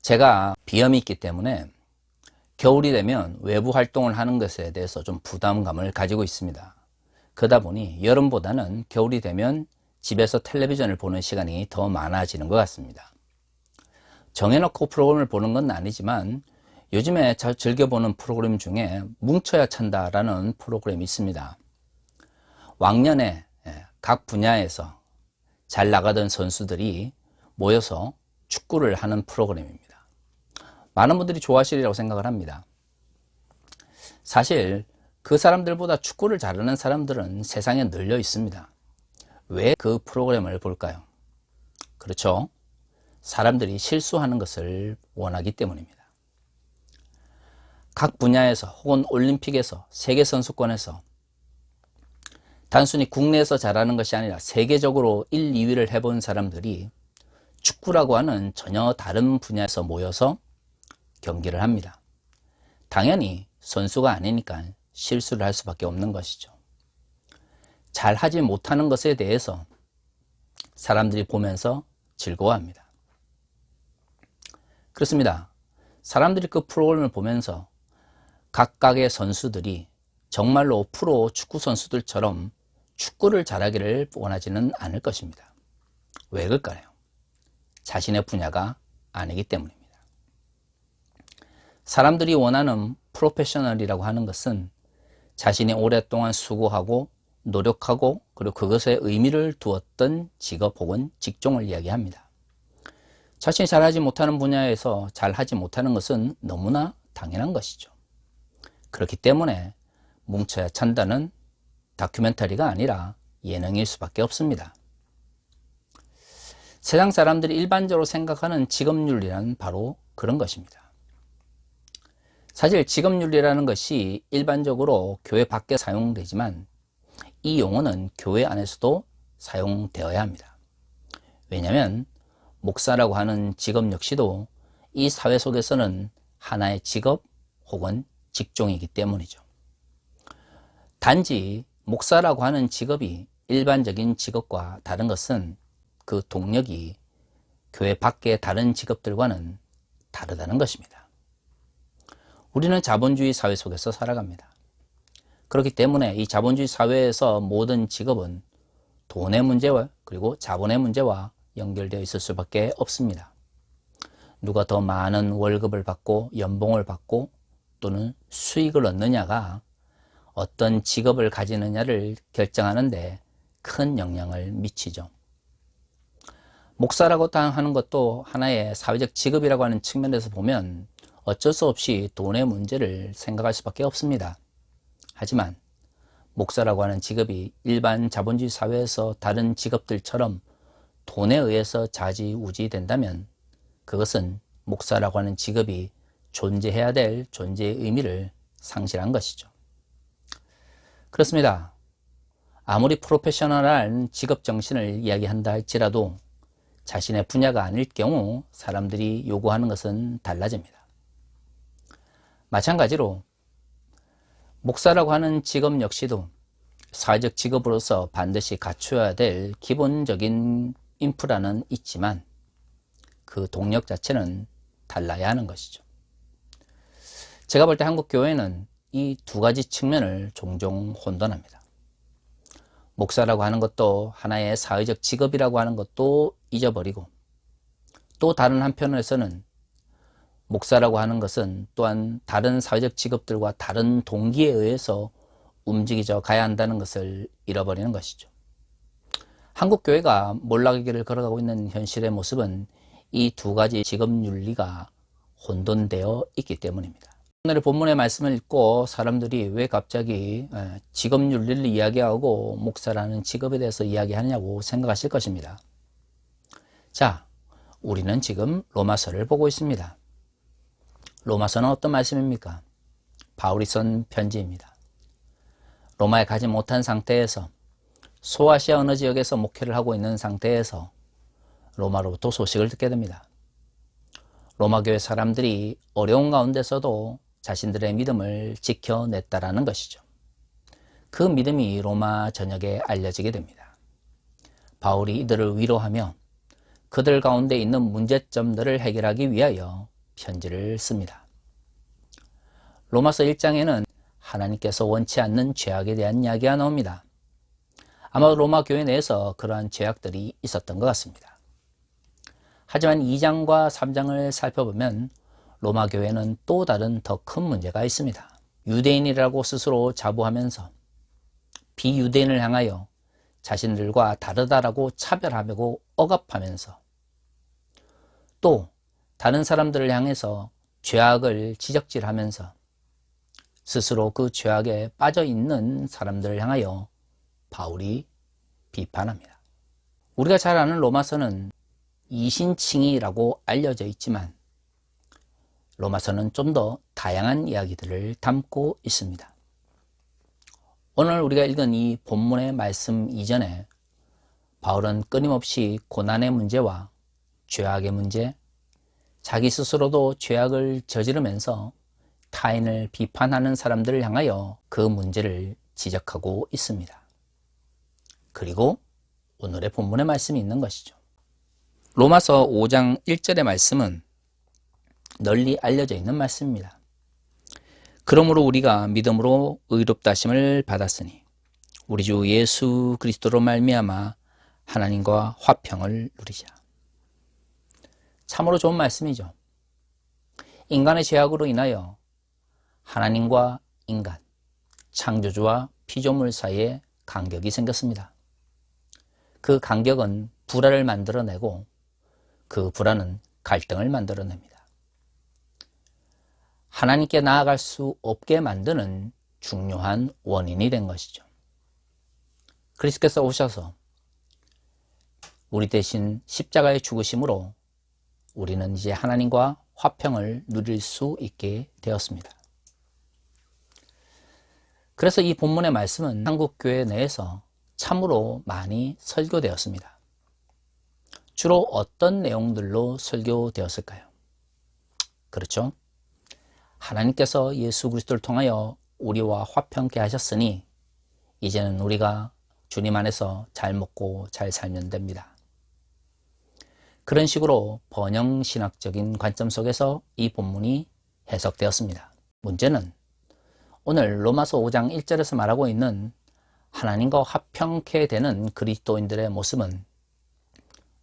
제가 비염이 있기 때문에 겨울이 되면 외부 활동을 하는 것에 대해서 좀 부담감을 가지고 있습니다. 그러다 보니 여름보다는 겨울이 되면 집에서 텔레비전을 보는 시간이 더 많아지는 것 같습니다. 정해놓고 프로그램을 보는 건 아니지만 요즘에 즐겨보는 프로그램 중에 뭉쳐야 찬다라는 프로그램이 있습니다. 왕년에 각 분야에서 잘 나가던 선수들이 모여서 축구를 하는 프로그램입니다. 많은 분들이 좋아하시리라고 생각을 합니다. 사실 그 사람들보다 축구를 잘하는 사람들은 세상에 널려 있습니다. 왜 그 프로그램을 볼까요? 그렇죠. 사람들이 실수하는 것을 원하기 때문입니다. 각 분야에서 혹은 올림픽에서 세계선수권에서 단순히 국내에서 잘하는 것이 아니라 세계적으로 1, 2위를 해본 사람들이 축구라고 하는 전혀 다른 분야에서 모여서 경기를 합니다. 당연히 선수가 아니니까 실수를 할 수밖에 없는 것이죠. 잘하지 못하는 것에 대해서 사람들이 보면서 즐거워합니다. 그렇습니다. 사람들이 그 프로그램을 보면서 각각의 선수들이 정말로 프로 축구 선수들처럼 축구를 잘하기를 원하지는 않을 것입니다. 왜 그럴까요? 자신의 분야가 아니기 때문입니다. 사람들이 원하는 프로페셔널이라고 하는 것은 자신이 오랫동안 수고하고 노력하고 그리고 그것에 의미를 두었던 직업 혹은 직종을 이야기합니다. 자신이 잘하지 못하는 분야에서 잘하지 못하는 것은 너무나 당연한 것이죠. 그렇기 때문에 뭉쳐야 찬다는 다큐멘터리가 아니라 예능일 수밖에 없습니다. 세상 사람들이 일반적으로 생각하는 직업윤리란 바로 그런 것입니다. 사실 직업윤리라는 것이 일반적으로 교회 밖에 사용되지만 이 용어는 교회 안에서도 사용되어야 합니다. 왜냐하면 목사라고 하는 직업 역시도 이 사회 속에서는 하나의 직업 혹은 직종이기 때문이죠. 단지 목사라고 하는 직업이 일반적인 직업과 다른 것은 그 동력이 교회 밖의 다른 직업들과는 다르다는 것입니다. 우리는 자본주의 사회 속에서 살아갑니다. 그렇기 때문에 이 자본주의 사회에서 모든 직업은 돈의 문제와 그리고 자본의 문제와 연결되어 있을 수밖에 없습니다. 누가 더 많은 월급을 받고 연봉을 받고 또는 수익을 얻느냐가 어떤 직업을 가지느냐를 결정하는 데 큰 영향을 미치죠. 목사라고 하는 것도 하나의 사회적 직업이라고 하는 측면에서 보면 어쩔 수 없이 돈의 문제를 생각할 수밖에 없습니다. 하지만 목사라고 하는 직업이 일반 자본주의 사회에서 다른 직업들처럼 돈에 의해서 좌지우지 된다면 그것은 목사라고 하는 직업이 존재해야 될 존재의 의미를 상실한 것이죠. 그렇습니다. 아무리 프로페셔널한 직업 정신을 이야기한다 할지라도 자신의 분야가 아닐 경우 사람들이 요구하는 것은 달라집니다. 마찬가지로 목사라고 하는 직업 역시도 사회적 직업으로서 반드시 갖춰야 될 기본적인 인프라는 있지만 그 동력 자체는 달라야 하는 것이죠. 제가 볼 때 한국 교회는 이 두 가지 측면을 종종 혼돈합니다. 목사라고 하는 것도 하나의 사회적 직업이라고 하는 것도 잊어버리고 또 다른 한편에서는 목사라고 하는 것은 또한 다른 사회적 직업들과 다른 동기에 의해서 움직이져 가야 한다는 것을 잃어버리는 것이죠. 한국 교회가 몰락의 길을 걸어가고 있는 현실의 모습은 이 두 가지 직업윤리가 혼돈되어 있기 때문입니다. 오늘의 본문의 말씀을 읽고 사람들이 왜 갑자기 직업윤리를 이야기하고 목사라는 직업에 대해서 이야기하냐고 생각하실 것입니다. 자, 우리는 지금 로마서를 보고 있습니다. 로마서는 어떤 말씀입니까? 바울이 쓴 편지입니다. 로마에 가지 못한 상태에서 소아시아 어느 지역에서 목회를 하고 있는 상태에서 로마로부터 소식을 듣게 됩니다. 로마 교회 사람들이 어려운 가운데서도 자신들의 믿음을 지켜냈다라는 것이죠. 그 믿음이 로마 전역에 알려지게 됩니다. 바울이 이들을 위로하며 그들 가운데 있는 문제점들을 해결하기 위하여 편지를 씁니다. 로마서 1장에는 하나님께서 원치 않는 죄악에 대한 이야기가 나옵니다. 아마 로마 교회 내에서 그러한 죄악들이 있었던 것 같습니다. 하지만 2장과 3장을 살펴보면 로마 교회는 또 다른 더 큰 문제가 있습니다. 유대인이라고 스스로 자부하면서 비유대인을 향하여 자신들과 다르다라고 차별하고 억압하면서 또 다른 사람들을 향해서 죄악을 지적질하면서 스스로 그 죄악에 빠져 있는 사람들을 향하여 바울이 비판합니다. 우리가 잘 아는 로마서는 이신칭의라고 알려져 있지만 로마서는 좀 더 다양한 이야기들을 담고 있습니다. 오늘 우리가 읽은 이 본문의 말씀 이전에 바울은 끊임없이 고난의 문제와 죄악의 문제, 자기 스스로도 죄악을 저지르면서 타인을 비판하는 사람들을 향하여 그 문제를 지적하고 있습니다. 그리고 오늘의 본문의 말씀이 있는 것이죠. 로마서 5장 1절의 말씀은 널리 알려져 있는 말씀입니다. 그러므로 우리가 믿음으로 의롭다 하심을 받았으니 우리 주 예수 그리스도로 말미암아 하나님과 화평을 누리자. 참으로 좋은 말씀이죠. 인간의 죄악으로 인하여 하나님과 인간, 창조주와 피조물 사이에 간격이 생겼습니다. 그 간격은 불화를 만들어내고 그 불화는 갈등을 만들어냅니다. 하나님께 나아갈 수 없게 만드는 중요한 원인이 된 것이죠. 그리스도께서 오셔서 우리 대신 십자가의 죽으심으로 우리는 이제 하나님과 화평을 누릴 수 있게 되었습니다. 그래서 이 본문의 말씀은 한국교회 내에서 참으로 많이 설교되었습니다. 주로 어떤 내용들로 설교되었을까요? 그렇죠? 하나님께서 예수 그리스도를 통하여 우리와 화평케 하셨으니 이제는 우리가 주님 안에서 잘 먹고 잘 살면 됩니다. 그런 식으로 번영신학적인 관점 속에서 이 본문이 해석되었습니다. 문제는 오늘 로마서 5장 1절에서 말하고 있는 하나님과 화평케 되는 그리스도인들의 모습은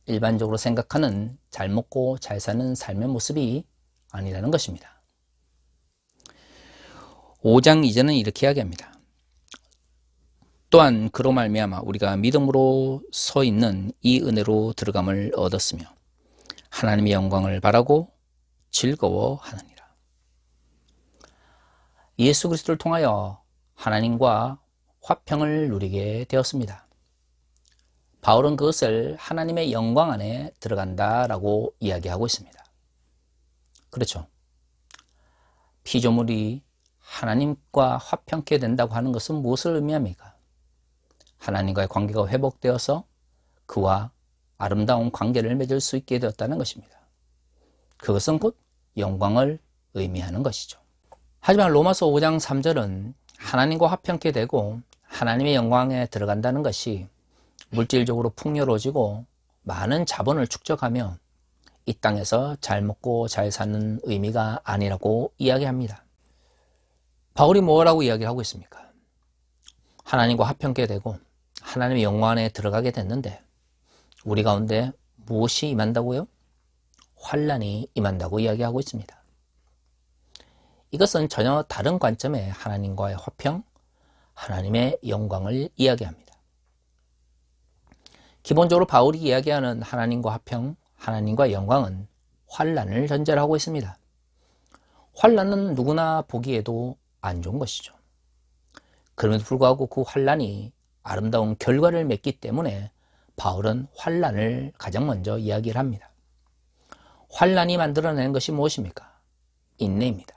일반적으로 생각하는 잘 먹고 잘 사는 삶의 모습이 아니라는 것입니다. 5장 이전은 이렇게 이야기합니다. 또한 그로 말미암아 우리가 믿음으로 서 있는 이 은혜로 들어감을 얻었으며 하나님의 영광을 바라고 즐거워하느니라. 예수 그리스도를 통하여 하나님과 화평을 누리게 되었습니다. 바울은 그것을 하나님의 영광 안에 들어간다라고 이야기하고 있습니다. 그렇죠. 피조물이 하나님과 화평케 된다고 하는 것은 무엇을 의미합니까? 하나님과의 관계가 회복되어서 그와 아름다운 관계를 맺을 수 있게 되었다는 것입니다. 그것은 곧 영광을 의미하는 것이죠. 하지만 로마서 5장 3절은 하나님과 화평케 되고 하나님의 영광에 들어간다는 것이 물질적으로 풍요로워지고 많은 자본을 축적하며 이 땅에서 잘 먹고 잘 사는 의미가 아니라고 이야기합니다. 바울이 뭐라고 이야기하고 있습니까? 하나님과 화평케 되고 하나님의 영광 안에 들어가게 됐는데 우리 가운데 무엇이 임한다고요? 환난이 임한다고 이야기하고 있습니다. 이것은 전혀 다른 관점의 하나님과의 화평, 하나님의 영광을 이야기합니다. 기본적으로 바울이 이야기하는 하나님과 화평, 하나님과 영광은 환난을 전제로 하고 있습니다. 환난은 누구나 보기에도 안 좋은 것이죠. 그럼에도 불구하고 그 환난이 아름다운 결과를 맺기 때문에 바울은 환난을 가장 먼저 이야기를 합니다. 환난이 만들어내는 것이 무엇입니까? 인내입니다.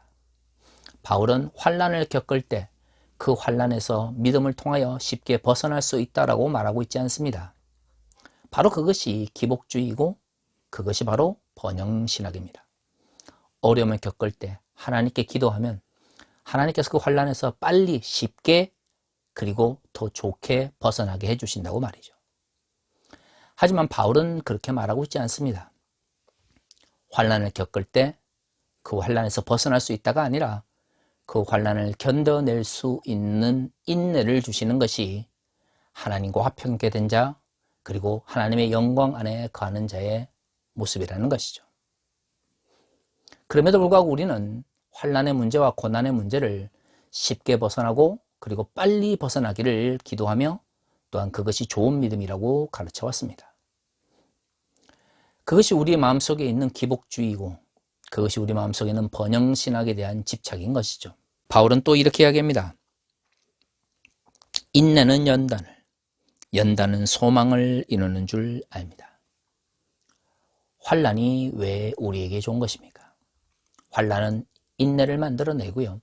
바울은 환난을 겪을 때 그 환난에서 믿음을 통하여 쉽게 벗어날 수 있다라고 말하고 있지 않습니다. 바로 그것이 기복주의이고 그것이 바로 번영신학입니다. 어려움을 겪을 때 하나님께 기도하면 하나님께서 그 환난에서 빨리 쉽게 그리고 더 좋게 벗어나게 해주신다고 말이죠. 하지만 바울은 그렇게 말하고 있지 않습니다. 환난을 겪을 때 그 환난에서 벗어날 수 있다가 아니라 그 환난을 견뎌낼 수 있는 인내를 주시는 것이 하나님과 화평케 된 자, 그리고 하나님의 영광 안에 거하는 자의 모습이라는 것이죠. 그럼에도 불구하고 우리는 환난의 문제와 고난의 문제를 쉽게 벗어나고 그리고 빨리 벗어나기를 기도하며 또한 그것이 좋은 믿음이라고 가르쳐 왔습니다. 그것이 우리 마음속에 있는 기복주의이고 그것이 우리 마음속에 있는 번영신학에 대한 집착인 것이죠. 바울은 또 이렇게 이야기합니다. 인내는 연단을, 연단은 소망을 이루는 줄 압니다. 환난이 왜 우리에게 좋은 것입니까? 환난은 인내를 만들어내고요.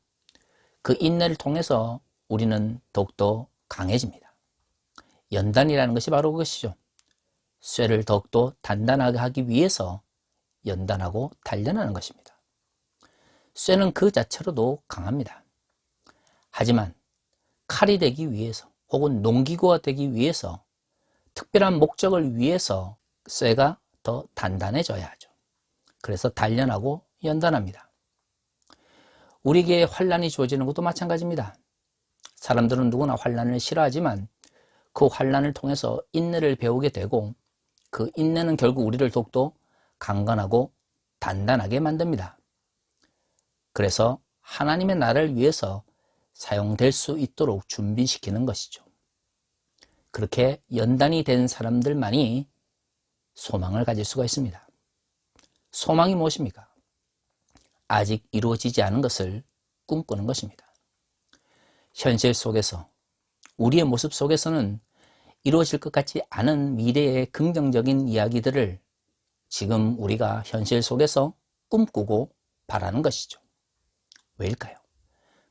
그 인내를 통해서 우리는 더욱더 강해집니다. 연단이라는 것이 바로 그것이죠. 쇠를 더욱더 단단하게 하기 위해서 연단하고 단련하는 것입니다. 쇠는 그 자체로도 강합니다. 하지만 칼이 되기 위해서 혹은 농기구가 되기 위해서 특별한 목적을 위해서 쇠가 더 단단해져야 하죠. 그래서 단련하고 연단합니다. 우리에게 환난이 주어지는 것도 마찬가지입니다. 사람들은 누구나 환난을 싫어하지만 그 환난을 통해서 인내를 배우게 되고 그 인내는 결국 우리를 더욱더 강건하고 단단하게 만듭니다. 그래서 하나님의 나라를 위해서 사용될 수 있도록 준비시키는 것이죠. 그렇게 연단이 된 사람들만이 소망을 가질 수가 있습니다. 소망이 무엇입니까? 아직 이루어지지 않은 것을 꿈꾸는 것입니다. 현실 속에서 우리의 모습 속에서는 이루어질 것 같지 않은 미래의 긍정적인 이야기들을 지금 우리가 현실 속에서 꿈꾸고 바라는 것이죠. 왜일까요?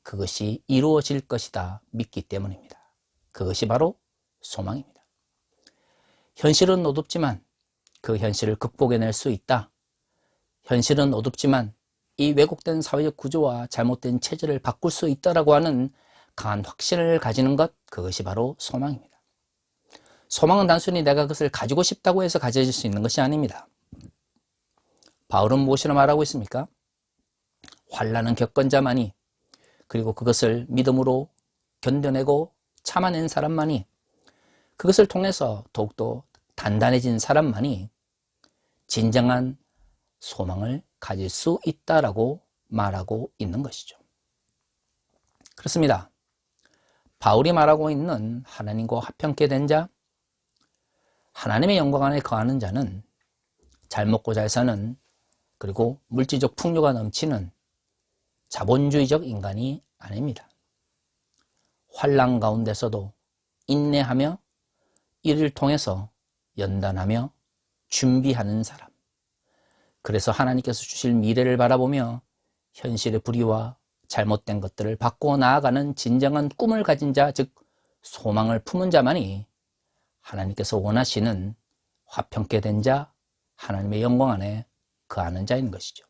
그것이 이루어질 것이다 믿기 때문입니다. 그것이 바로 소망입니다. 현실은 어둡지만 그 현실을 극복해낼 수 있다. 현실은 어둡지만 이 왜곡된 사회적 구조와 잘못된 체제를 바꿀 수 있다라고 하는 강한 확신을 가지는 것, 그것이 바로 소망입니다. 소망은 단순히 내가 그것을 가지고 싶다고 해서 가져질 수 있는 것이 아닙니다. 바울은 무엇이라 말하고 있습니까? 환난은 겪은 자만이, 그리고 그것을 믿음으로 견뎌내고 참아낸 사람만이, 그것을 통해서 더욱더 단단해진 사람만이 진정한 소망을 가질 수 있다라고 말하고 있는 것이죠. 그렇습니다. 바울이 말하고 있는 하나님과 화평케 된 자, 하나님의 영광 안에 거하는 자는 잘 먹고 잘 사는, 그리고 물질적 풍요가 넘치는 자본주의적 인간이 아닙니다. 환난 가운데서도 인내하며 이를 통해서 연단하며 준비하는 사람. 그래서 하나님께서 주실 미래를 바라보며 현실의 불의와 잘못된 것들을 바꾸어 나아가는 진정한 꿈을 가진 자, 즉 소망을 품은 자만이 하나님께서 원하시는 화평케 된 자, 하나님의 영광 안에 거하는 자인 것이죠.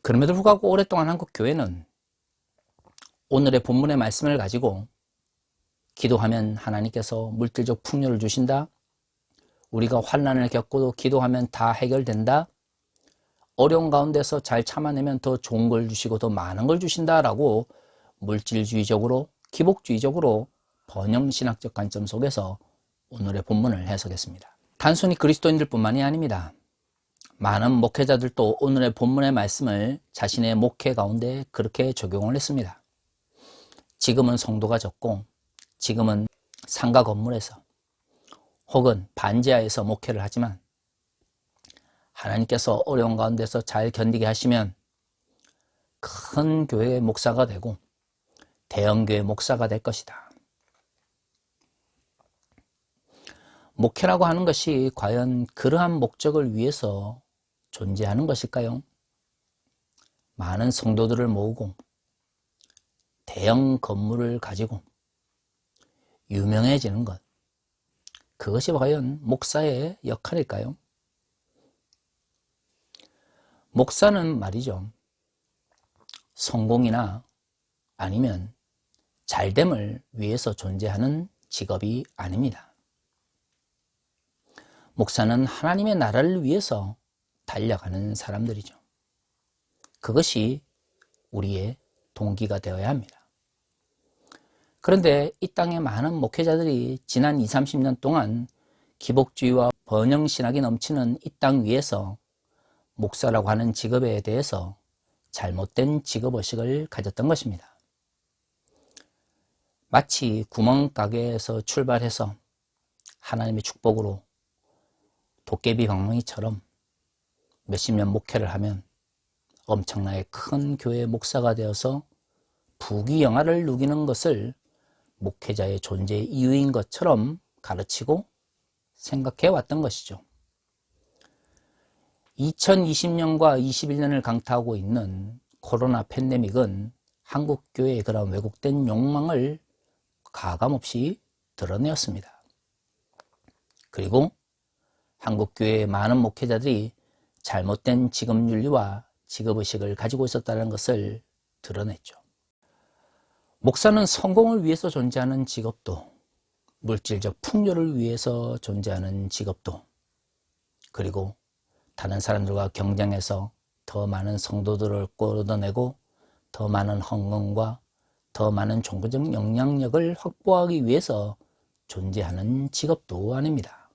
그럼에도 불구하고 오랫동안 한국 교회는 오늘의 본문의 말씀을 가지고 기도하면 하나님께서 물질적 풍요를 주신다, 우리가 환난을 겪고도 기도하면 다 해결된다, 어려운 가운데서 잘 참아내면 더 좋은 걸 주시고 더 많은 걸 주신다라고 물질주의적으로, 기복주의적으로 번영신학적 관점 속에서 오늘의 본문을 해석했습니다. 단순히 그리스도인들 뿐만이 아닙니다. 많은 목회자들도 오늘의 본문의 말씀을 자신의 목회 가운데 그렇게 적용을 했습니다. 지금은 성도가 적고 지금은 상가 건물에서 혹은 반지하에서 목회를 하지만 하나님께서 어려운 가운데서 잘 견디게 하시면 큰 교회의 목사가 되고 대형교회 목사가 될 것이다. 목회라고 하는 것이 과연 그러한 목적을 위해서 존재하는 것일까요? 많은 성도들을 모으고 대형 건물을 가지고 유명해지는 것, 그것이 과연 목사의 역할일까요? 목사는 말이죠, 성공이나 아니면 잘됨을 위해서 존재하는 직업이 아닙니다. 목사는 하나님의 나라를 위해서 달려가는 사람들이죠. 그것이 우리의 동기가 되어야 합니다. 그런데 이 땅의 많은 목회자들이 지난 20, 30년 동안 기복주의와 번영신학이 넘치는 이 땅 위에서 목사라고 하는 직업에 대해서 잘못된 직업의식을 가졌던 것입니다. 마치 구멍가게에서 출발해서 하나님의 축복으로 도깨비 방망이처럼 몇십 년 목회를 하면 엄청나게 큰 교회 목사가 되어서 부귀영화를 누리는 것을 목회자의 존재 이유인 것처럼 가르치고 생각해 왔던 것이죠. 2020년과 21년을 강타하고 있는 코로나 팬데믹은 한국교회의 그런 왜곡된 욕망을 가감없이 드러내었습니다. 그리고 한국교회의 많은 목회자들이 잘못된 직업윤리와 직업의식을 가지고 있었다는 것을 드러냈죠. 목사는 성공을 위해서 존재하는 직업도, 물질적 풍요를 위해서 존재하는 직업도, 그리고 다른 사람들과 경쟁해서 더 많은 성도들을 끌어내고 더 많은 헌금과 더 많은 종교적 영향력을 확보하기 위해서 존재하는 직업도 아닙니다.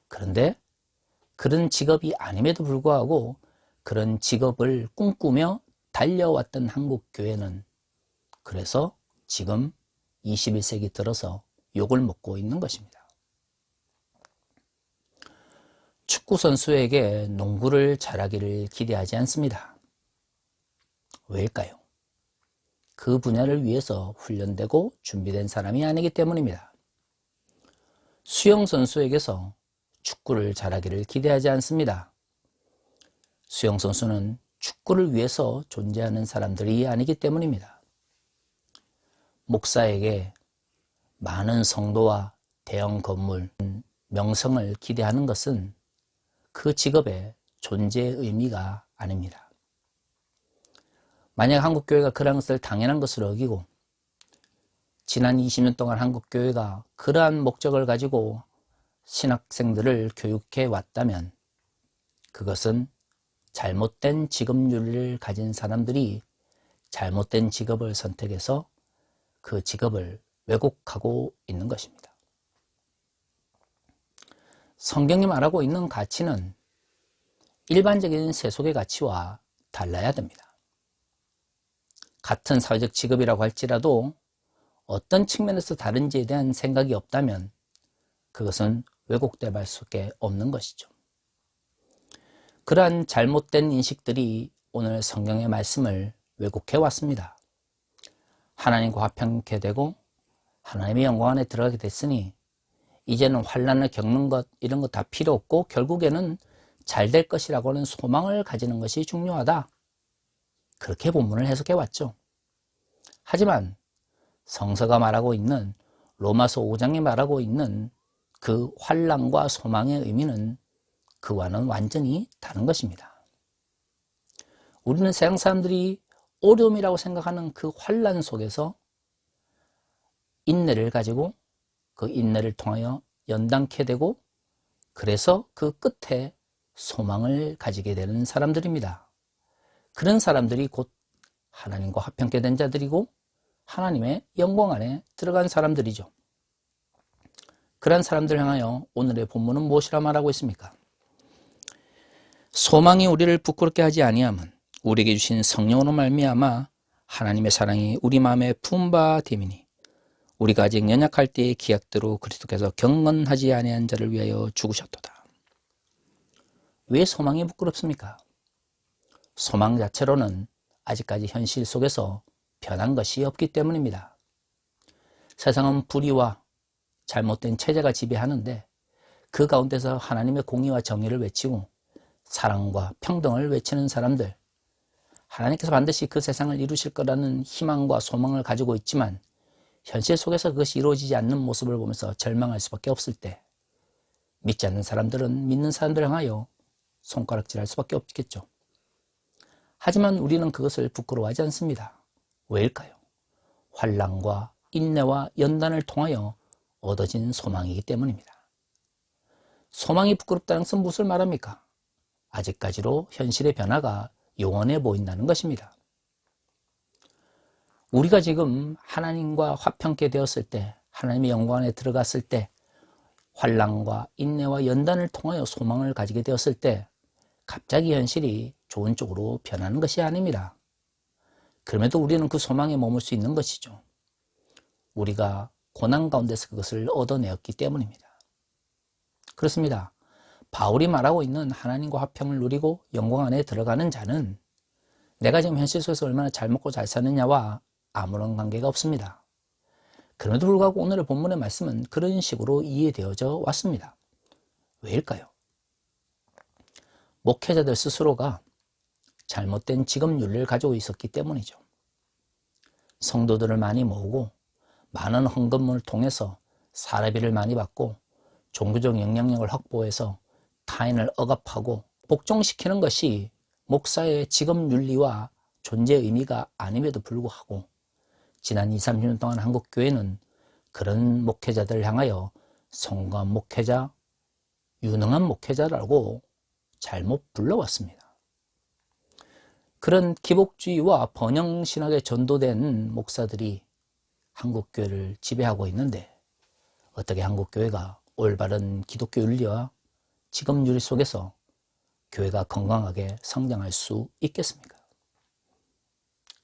그런데 그런 직업이 아님에도 불구하고 그런 직업을 꿈꾸며 달려왔던 한국교회는 그래서 지금 21세기 들어서 욕을 먹고 있는 것입니다. 축구 선수에게 농구를 잘하기를 기대하지 않습니다. 왜일까요? 그 분야를 위해서 훈련되고 준비된 사람이 아니기 때문입니다. 수영 선수에게서 축구를 잘하기를 기대하지 않습니다. 수영 선수는 축구를 위해서 존재하는 사람들이 아니기 때문입니다. 목사에게 많은 성도와 대형 건물, 명성을 기대하는 것은 그 직업의 존재의 의미가 아닙니다. 만약 한국교회가 그러한 것을 당연한 것으로 여기고 지난 20년 동안 한국교회가 그러한 목적을 가지고 신학생들을 교육해 왔다면 그것은 잘못된 직업윤리를 가진 사람들이 잘못된 직업을 선택해서 그 직업을 왜곡하고 있는 것입니다. 성경이 말하고 있는 가치는 일반적인 세속의 가치와 달라야 됩니다. 같은 사회적 직업이라고 할지라도 어떤 측면에서 다른지에 대한 생각이 없다면 그것은 왜곡될 수밖에 없는 것이죠. 그러한 잘못된 인식들이 오늘 성경의 말씀을 왜곡해 왔습니다. 하나님과 화평케 되고 하나님의 영광 안에 들어가게 됐으니 이제는 환난을 겪는 것 이런 거 다 필요 없고 결국에는 잘 될 것이라고 하는 소망을 가지는 것이 중요하다. 그렇게 본문을 해석해 왔죠. 하지만 성서가 말하고 있는 로마서 5장이 말하고 있는 그 환난과 소망의 의미는 그와는 완전히 다른 것입니다. 우리는 세상 사람들이 어려움이라고 생각하는 그 환난 속에서 인내를 가지고 그 인내를 통하여 연단케 되고 그래서 그 끝에 소망을 가지게 되는 사람들입니다. 그런 사람들이 곧 하나님과 화평케 된 자들이고 하나님의 영광 안에 들어간 사람들이죠. 그런 사람들 향하여 오늘의 본문은 무엇이라 말하고 있습니까? 소망이 우리를 부끄럽게 하지 아니함은 우리에게 주신 성령으로 말미암아 하나님의 사랑이 우리 마음에 부은 바 됨이니 우리가 아직 연약할 때의 기약대로 그리스도께서 경건하지 아니한 자를 위하여 죽으셨도다. 왜 소망이 부끄럽습니까? 소망 자체로는 아직까지 현실 속에서 변한 것이 없기 때문입니다. 세상은 불의와 잘못된 체제가 지배하는데 그 가운데서 하나님의 공의와 정의를 외치고 사랑과 평등을 외치는 사람들, 하나님께서 반드시 그 세상을 이루실 거라는 희망과 소망을 가지고 있지만 현실 속에서 그것이 이루어지지 않는 모습을 보면서 절망할 수밖에 없을 때 믿지 않는 사람들은 믿는 사람들을 향하여 손가락질할 수밖에 없겠죠. 하지만 우리는 그것을 부끄러워하지 않습니다. 왜일까요? 환난과 인내와 연단을 통하여 얻어진 소망이기 때문입니다. 소망이 부끄럽다는 것은 무엇을 말합니까? 아직까지로 현실의 변화가 요원해 보인다는 것입니다. 우리가 지금 하나님과 화평케 되었을 때, 하나님의 영광 안에 들어갔을 때, 환난과 인내와 연단을 통하여 소망을 가지게 되었을 때 갑자기 현실이 좋은 쪽으로 변하는 것이 아닙니다. 그럼에도 우리는 그 소망에 머물 수 있는 것이죠. 우리가 고난 가운데서 그것을 얻어내었기 때문입니다. 그렇습니다. 바울이 말하고 있는 하나님과 화평을 누리고 영광 안에 들어가는 자는 내가 지금 현실 속에서 얼마나 잘 먹고 잘 사느냐와 아무런 관계가 없습니다. 그럼에도 불구하고 오늘의 본문의 말씀은 그런 식으로 이해되어져 왔습니다. 왜일까요? 목회자들 스스로가 잘못된 직업윤리를 가지고 있었기 때문이죠. 성도들을 많이 모으고 많은 헌금을 통해서 사례비를 많이 받고 종교적 영향력을 확보해서 타인을 억압하고 복종시키는 것이 목사의 직업윤리와 존재 의미가 아님에도 불구하고 지난 20-30년 동안 한국교회는 그런 목회자들을 향하여 성공한 목회자, 유능한 목회자라고 잘못 불러왔습니다. 그런 기복주의와 번영신학에 전도된 목사들이 한국교회를 지배하고 있는데 어떻게 한국교회가 올바른 기독교 윤리와 직업윤리 속에서 교회가 건강하게 성장할 수 있겠습니까?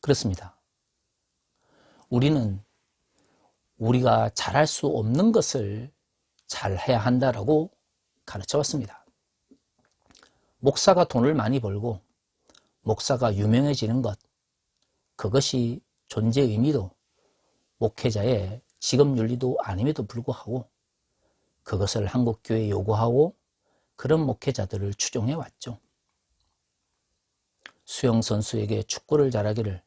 그렇습니다. 우리는 우리가 잘할 수 없는 것을 잘해야 한다라고 가르쳐 왔습니다. 목사가 돈을 많이 벌고 목사가 유명해지는 것, 그것이 존재 의미도 목회자의 직업윤리도 아님에도 불구하고 그것을 한국교회에 요구하고 그런 목회자들을 추종해 왔죠. 수영선수에게 축구를 잘하기를,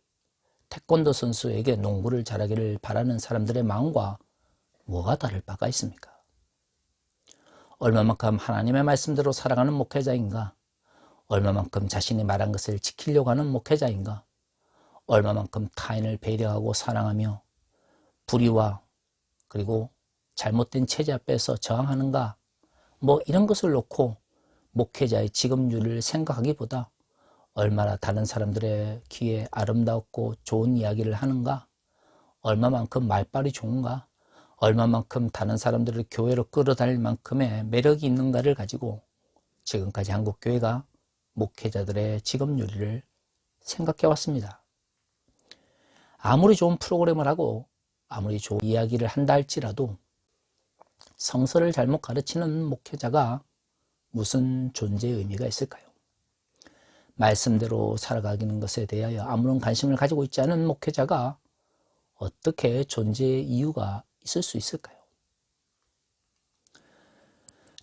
태권도 선수에게 농구를 잘하기를 바라는 사람들의 마음과 뭐가 다를 바가 있습니까? 얼마만큼 하나님의 말씀대로 살아가는 목회자인가? 얼마만큼 자신이 말한 것을 지키려고 하는 목회자인가? 얼마만큼 타인을 배려하고 사랑하며 불의와 그리고 잘못된 체제 앞에서 저항하는가? 뭐 이런 것을 놓고 목회자의 직업윤리를 생각하기보다 얼마나 다른 사람들의 귀에 아름답고 좋은 이야기를 하는가? 얼마만큼 말빨이 좋은가? 얼마만큼 다른 사람들을 교회로 끌어다닐 만큼의 매력이 있는가를 가지고 지금까지 한국교회가 목회자들의 직업윤리를 생각해 왔습니다. 아무리 좋은 프로그램을 하고 아무리 좋은 이야기를 한다 할지라도 성서를 잘못 가르치는 목회자가 무슨 존재의 의미가 있을까요? 말씀대로 살아가는 것에 대하여 아무런 관심을 가지고 있지 않은 목회자가 어떻게 존재의 이유가 있을 수 있을까요?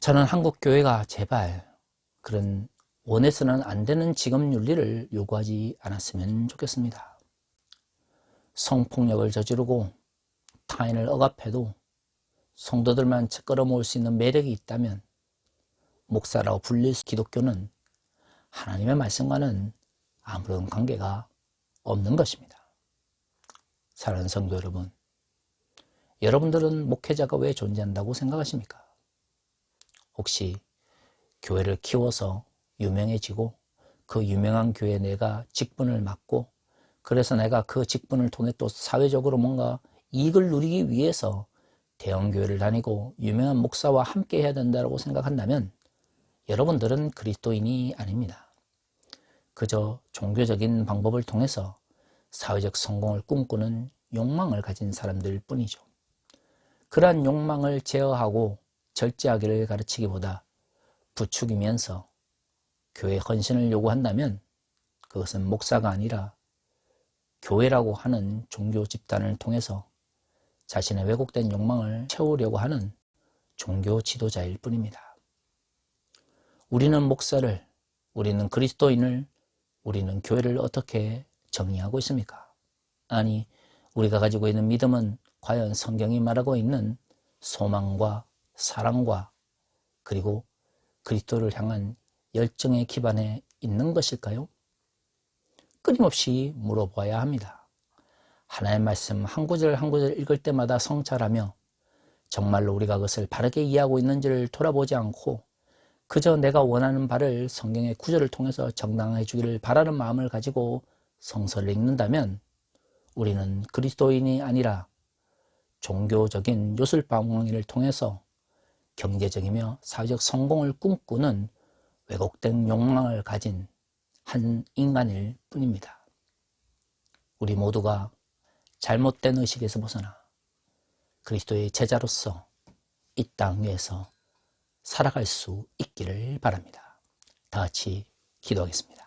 저는 한국교회가 제발 그런 원해서는 안 되는 직업윤리를 요구하지 않았으면 좋겠습니다. 성폭력을 저지르고 타인을 억압해도 성도들만 끌어모을 수 있는 매력이 있다면 목사라고 불릴 기독교는 하나님의 말씀과는 아무런 관계가 없는 것입니다. 사랑하는 성도 여러분, 여러분들은 목회자가 왜 존재한다고 생각하십니까? 혹시 교회를 키워서 유명해지고 그 유명한 교회에 내가 직분을 맡고 그래서 내가 그 직분을 통해 또 사회적으로 뭔가 이익을 누리기 위해서 대형교회를 다니고 유명한 목사와 함께 해야 된다고 생각한다면 여러분들은 그리스도인이 아닙니다. 그저 종교적인 방법을 통해서 사회적 성공을 꿈꾸는 욕망을 가진 사람들 뿐이죠. 그러한 욕망을 제어하고 절제하기를 가르치기보다 부추기면서 교회 헌신을 요구한다면 그것은 목사가 아니라 교회라고 하는 종교 집단을 통해서 자신의 왜곡된 욕망을 채우려고 하는 종교 지도자일 뿐입니다. 우리는 목사를, 우리는 그리스도인을, 우리는 교회를 어떻게 정의하고 있습니까? 아니, 우리가 가지고 있는 믿음은 과연 성경이 말하고 있는 소망과 사랑과 그리고 그리스도를 향한 열정에 기반해 있는 것일까요? 끊임없이 물어봐야 합니다. 하나님의 말씀 한 구절 한 구절 읽을 때마다 성찰하며 정말로 우리가 그것을 바르게 이해하고 있는지를 돌아보지 않고 그저 내가 원하는 바를 성경의 구절을 통해서 정당화해 주기를 바라는 마음을 가지고 성서를 읽는다면 우리는 그리스도인이 아니라 종교적인 요술방망이를 통해서 경제적이며 사회적 성공을 꿈꾸는 왜곡된 욕망을 가진 한 인간일 뿐입니다. 우리 모두가 잘못된 의식에서 벗어나 그리스도의 제자로서 이 땅 위에서 살아갈 수 있기를 바랍니다. 다 같이 기도하겠습니다.